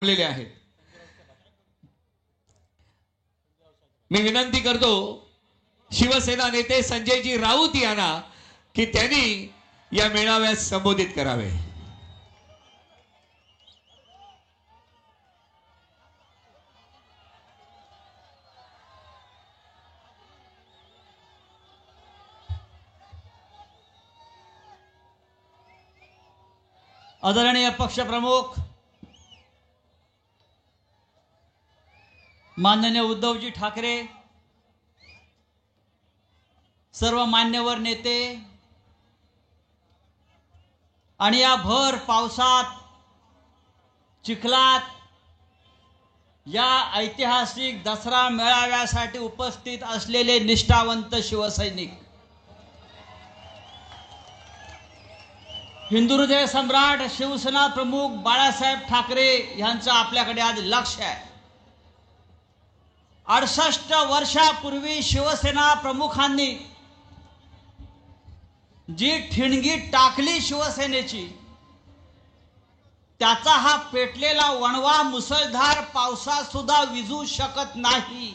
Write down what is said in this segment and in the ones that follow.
आहेत। मी विनंती करतो शिवसेना नेते संजयजी राऊत यांना की त्यांनी या मेळाव्यात संबोधित करावे। आदरणीय पक्षप्रमुख माननीय उद्धवजी ठाकरे, सर्व मान्यवर नेते आणि या भर पावसात चिखलात या ऐतिहासिक दसरा मेळाव्यासाठी उपस्थित असलेले निष्ठावंत शिवसैनिक, हिंदुहृदय सम्राट शिवसेना प्रमुख बाळासाहेब ठाकरे यांचं आपल्याकडे आज लक्ष आहे। 68 वर्षापूर्वी शिवसेना प्रमुखांनी जी ठिणगी टाकली शिवसेनेची, त्याचा हा पेटलेला वणवा मुसळधार पावसात सुद्धा विझू शकत नाही,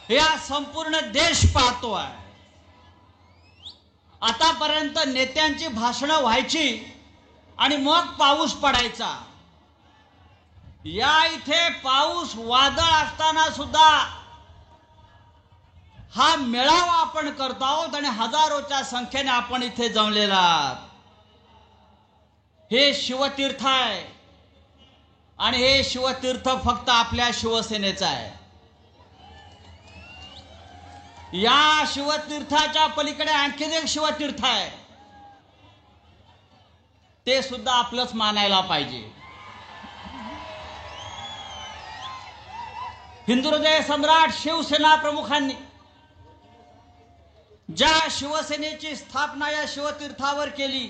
हे संपूर्ण देश पाहतो आहे। आतापर्यंत नेत्यांची भाषणं व्हायची आणि मग पाऊस पडायचा। या इथे पाऊस वादळ असताना सुद्धा हा मेळावा आपण करतो आहोत आणि हजारोच्या संख्येने आपण इथे जमलेला आहात। हे शिवतीर्थ आहे आणि हे शिवतीर्थ फक्त आपल्या शिवसेनेचं आहे। या शिवतीर्थाच्या पलीकडे आणखी एक शिवतीर्थ आहे, ते सुद्धा आपलंच मानायला पाहिजे। हिंदुहृदय सम्राट शिवसेना प्रमुखांनी ज्या शिवसेनेची स्थापना या शिवतीर्थावर केली,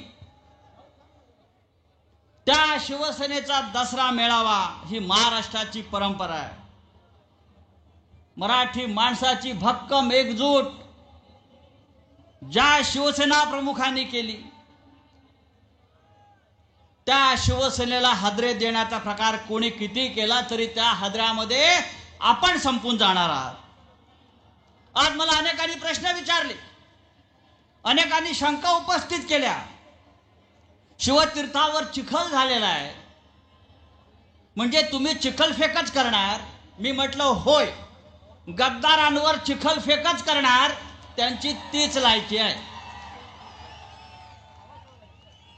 त्या शिवसेनेचा दसरा मेळावा ही महाराष्ट्राची परंपरा आहे। मराठी माणसाची भक्कम एकजूट ज्या शिवसेना प्रमुखांनी केली, त्या शिवसेनेला हादरे देण्याचा प्रकार कोणी किती केला तरी त्या हादऱ्यामध्ये आपण संपून जाणार आहात। आज मला अनेकांनी प्रश्न विचारले, अनेकांनी शंका उपस्थित केल्या। शिवतीर्थावर चिखल झालेला आहे, म्हणजे तुम्ही चिखल फेकच करणार? मी म्हटलं होय, गद्दारांवर चिखल फेकच करणार, त्यांची तीच लायकी आहे।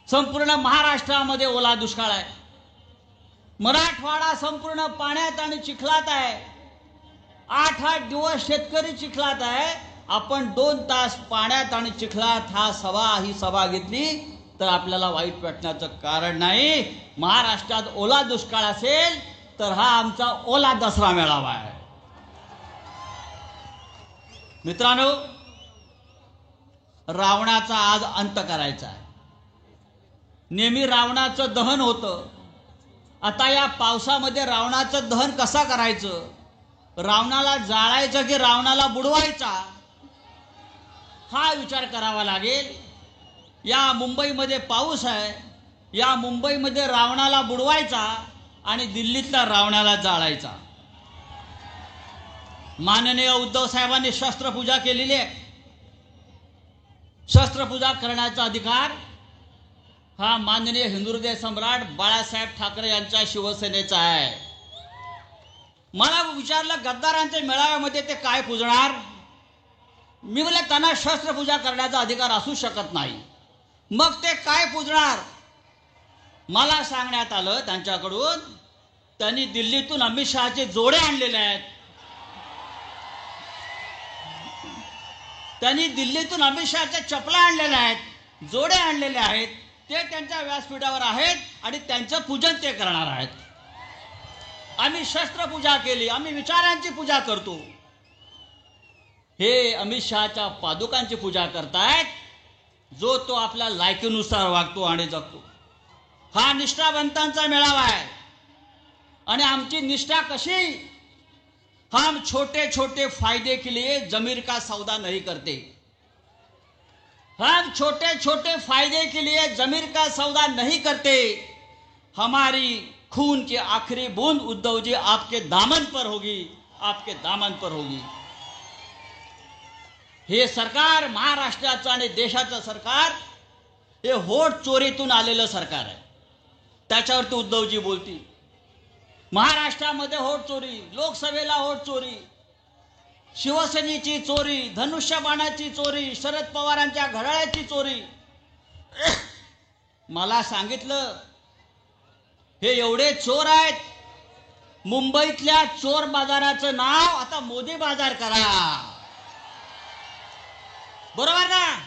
संपूर्ण महाराष्ट्रामध्ये ओला दुष्काळ आहे, मराठवाडा संपूर्ण पाण्यात आणि चिखलात आहे। 8-8 दिवस शेतकरी चिखलात आहे। आपण 2 तास पाण्यात आणि चिखलात ही सभा घेतली तर आपल्याला वाईट वाटण्याचं कारण नाही। महाराष्ट्रात ओला दुष्काळ असेल तर हा आमचा ओला दसरा मेळावा आहे। मित्रांनो, रावणाचा आज अंत करायचा आहे। नेहमी रावणाचं दहन होतं, आता या पावसामध्ये रावणाचं दहन कसं करायचं? रावणाला जाळायचं की रावणाला बुडवायचा, हा विचार करावा लागेल। या मुंबईमध्ये पाऊस आहे, या मुंबईमध्ये रावणाला बुडवायचा आणि दिल्लीतल्या रावणाला जाळायचा। माननीय उद्धव साहेबांनी शस्त्रपूजा केलेली आहे। शस्त्रपूजा करण्याचा अधिकार हा माननीय हिंदुहृदय सम्राट बाळासाहेब ठाकरे यांच्या शिवसेनेचा आहे। मला विचारलं, गद्दारांच्या मेळाव्यामध्ये ते काय पूजणार? मी बोलले, त्यांना शस्त्रपूजा करण्याचा अधिकार असू शकत नाही, मग ते काय पूजणार? मला सांगण्यात आलं त्यांच्याकडून, त्यांनी दिल्लीतून अमित शहाचे जोडे आणलेले आहेत। त्यांनी दिल्लीतून अमित शहाच्या चपला आणलेल्या आहेत, जोडे आणलेले आहेत, ते त्यांच्या व्यासपीठावर आहेत आणि त्यांचं पूजन ते करणार आहेत। आम्ही शस्त्रपूजा केली, आम्ही विचारांची पूजा करतो। हे अमित शहाच्या पादुकांची पूजा करतायत, जो तो आपल्या लायकीनुसार वागतो आणि जगतो। हा निष्ठावंतांचा मेळावा आहे आणि आमची निष्ठा कशी? हम छोटे छोटे फायदे के लिए जमीर का सौदा नहीं करते। हम छोटे छोटे फायदे के लिए जमीर का सौदा नहीं करते। हमारी खून की आखिरी बूंद उद्धव जी आपके दामन पर होगी, आपके दामन पर होगी. हे सरकार महाराष्ट्राचं आणि देशाचं सरकार हे होट चोरीतून आलेलं सरकार आहे. त्याच्यावरती उद्धवजी बोलतील. महाराष्ट्रामध्ये होट चोरी, लोकसभेला होट चोरी, शिवसेनेची चोरी, धनुष्यबाणाची चोरी, शरद पवारांच्या घड्याळाची चोरी. मला सांगितलं हे एवढे चोर आहेत, मुंबईतल्या चोर बाजाराचं नाव आता मोदी बाजार करा. बरोबर ना?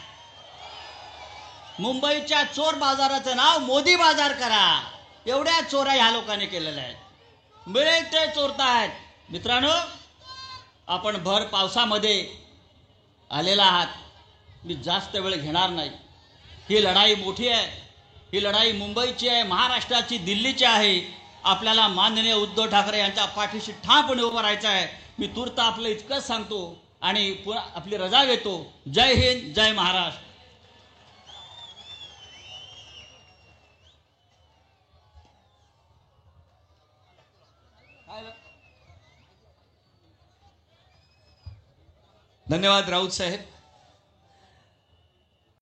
मुंबईच्या चोर बाजाराचं नाव मोदी बाजार करा. एवढ्या चोऱ्या ह्या लोकांनी केलेल्या आहेत. मिळेल ते चोरतायत. मित्रांनो, आपण भर पावसामध्ये आलेला आहात. मी जास्त वेळ घेणार नाही. ही लढाई मोठी आहे. ही लढाई मुंबईची आहे, महाराष्ट्राची, दिल्लीची आहे. आपल्याला माननीय उद्धव ठाकरे यांच्या पाठीशी ठामपणे उभं राहायचं आहे. मी तूर्त आपलं इतकंच सांगतो आणि पुन्हा आपली रजा घेतो. जय हिंद, जय महाराष्ट्र. धन्यवाद राऊत साहेब.